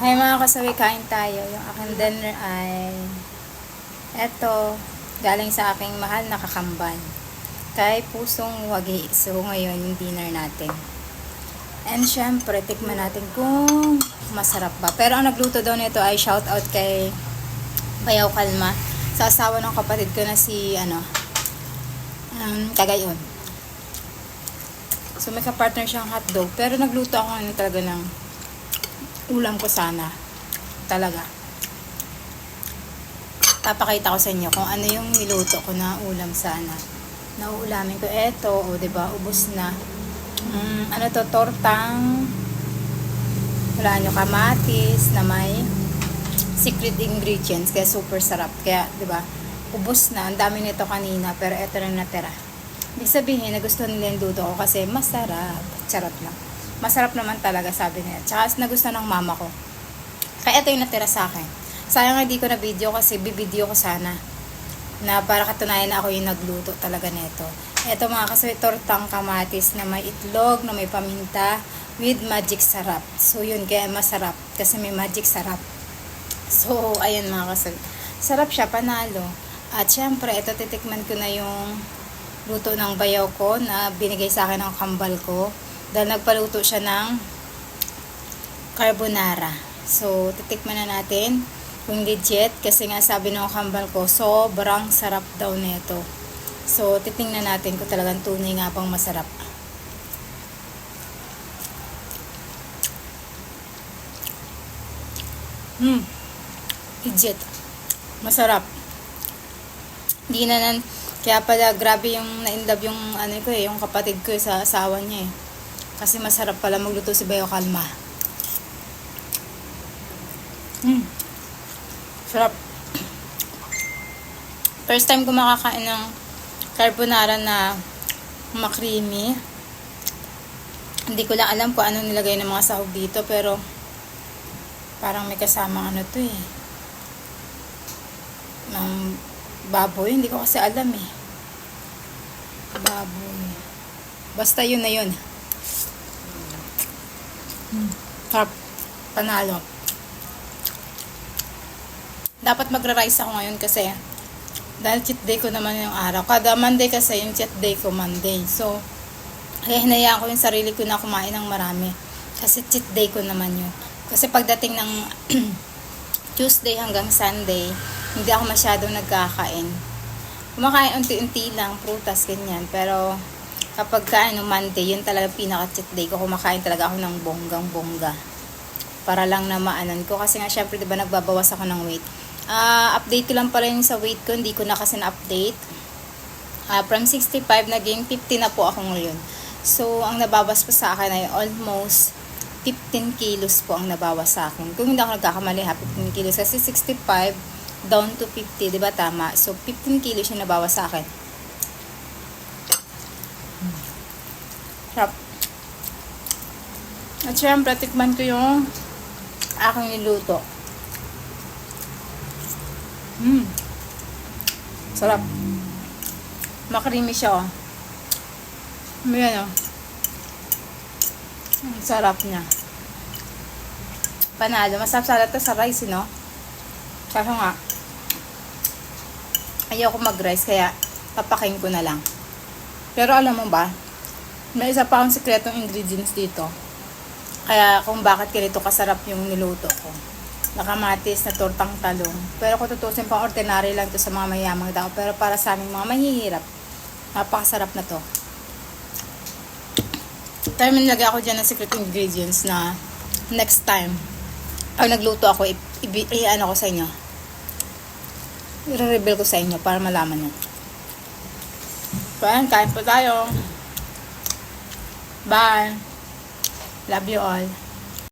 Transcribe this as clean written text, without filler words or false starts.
Ay mga kasawi, kain tayo. Yung aking dinner ay eto, galing sa aking mahal na kakambal. Kay Pusong Wagi. So ngayon yung dinner natin. And syempre, tikman natin kung masarap ba. Pero ang nagluto daw nito ay shout out kay Bayaw Kalma. Sa asawa ng kapatid ko na si Cagayon. So may kapartner siyang hotdog. Pero nagluto ako ngayon talaga ng ulam ko sana. Talaga. Papakita ko sa inyo kung ano yung niluto ko na ulam sana. Nauulamin ko. Eto, o diba, ubos na. Ano to, tortang wala nyo, kamatis na may secret ingredients. Kaya super sarap. Kaya, diba, ubos na. Ang dami nito kanina. Pero eto lang natira. Ibig sabihin, nagustuhan nila yung luto ko kasi masarap. Charot lang. Masarap naman talaga, sabi niya. Tsaka nagustuhan ng mama ko. Kaya ito yung natira sa akin. Sayang hindi ko na video kasi bibideo ko sana. Na para katunayan na ako yung nagluto talaga nito. Ito mga kasawit, tortang kamatis na may itlog, na may paminta, with magic sarap. So yun, kaya masarap. Kasi may magic sarap. So, ayun mga kasawit. Sarap siya, panalo. At syempre, ito titikman ko na yung luto ng bayaw ko na binigay sa akin ng kambal ko. Dahil nagpaluto siya ng carbonara. So, titikman na natin kung legit. Kasi nga sabi ng kambal ko, sobrang sarap daw nito. So, titingnan natin kung talagang tunay nga pang masarap. Legit. Masarap. Hindi na nan... Kaya pala, grabe yung na-inlove yung, yung kapatid ko sa asawa niya eh. Kasi masarap pala magluto si Bayo Kalma. Sarap. First time ko makakain ng carbonara na makrimi. Hindi ko lang alam kung ano nilagay ng mga sahog dito, pero parang may kasamang to eh. Ng baboy, hindi ko kasi alam eh. Baboy. Basta yun na yun. Sarap. Panalo. Dapat magra-rice ako ngayon kasi dahil cheat day ko naman yung araw. Kada Monday kasi yung cheat day ko Monday. So, kaya hinayaan ko yung sarili ko na kumain ng marami. Kasi cheat day ko naman yun. Kasi pagdating ng Tuesday hanggang Sunday, hindi ako masyadong nagkakain. Kumakain unti-unti lang, prutas, ganyan. Pero, kapag Monday, yun talaga pinaka-cheat day ko. Kumakain talaga ako ng bonggang-bongga. Para lang na maanan ko. Kasi nga, syempre, diba, nagbabawas ako ng weight. Update ko lang pala yung sa weight ko. Hindi ko na kasi na-update. From 65, naging 50 na po ako ngayon. So, ang nabawas po sa akin ay almost 15 kilos po ang nabawas sa akin. Kung hindi ako nagkakamali 15 kilos. Kasi 65 down to 50, di ba tama? So, 15 kilos yung nabawas sa akin. Sarap. At syempre, tikman ko yung aking niluto. Sarap. Makrimi siya, oh. Ayan, oh. Sarap niya. Panalo. Masarap sana ito sa rice, no? Kaso nga, ayoko mag-rice, kaya papakin ko na lang. Pero alam mo ba, may isa pa akong sikretong ingredients dito. Kaya kung bakit ganito kasarap yung niluto ko. Nakamatis na tortang talong. Pero kung tutusin pang ordinary lang to sa mga mayamang tao. Pero para sa aming mga mahihirap, napakasarap na to. Pero nilagay ako dyan ng secret ingredients na next time, pag nagluto ako, i-ano ko sa inyo. I-reveal ko sa inyo para malaman nyo. So, ayan, kain po tayo. Bye. Love you all.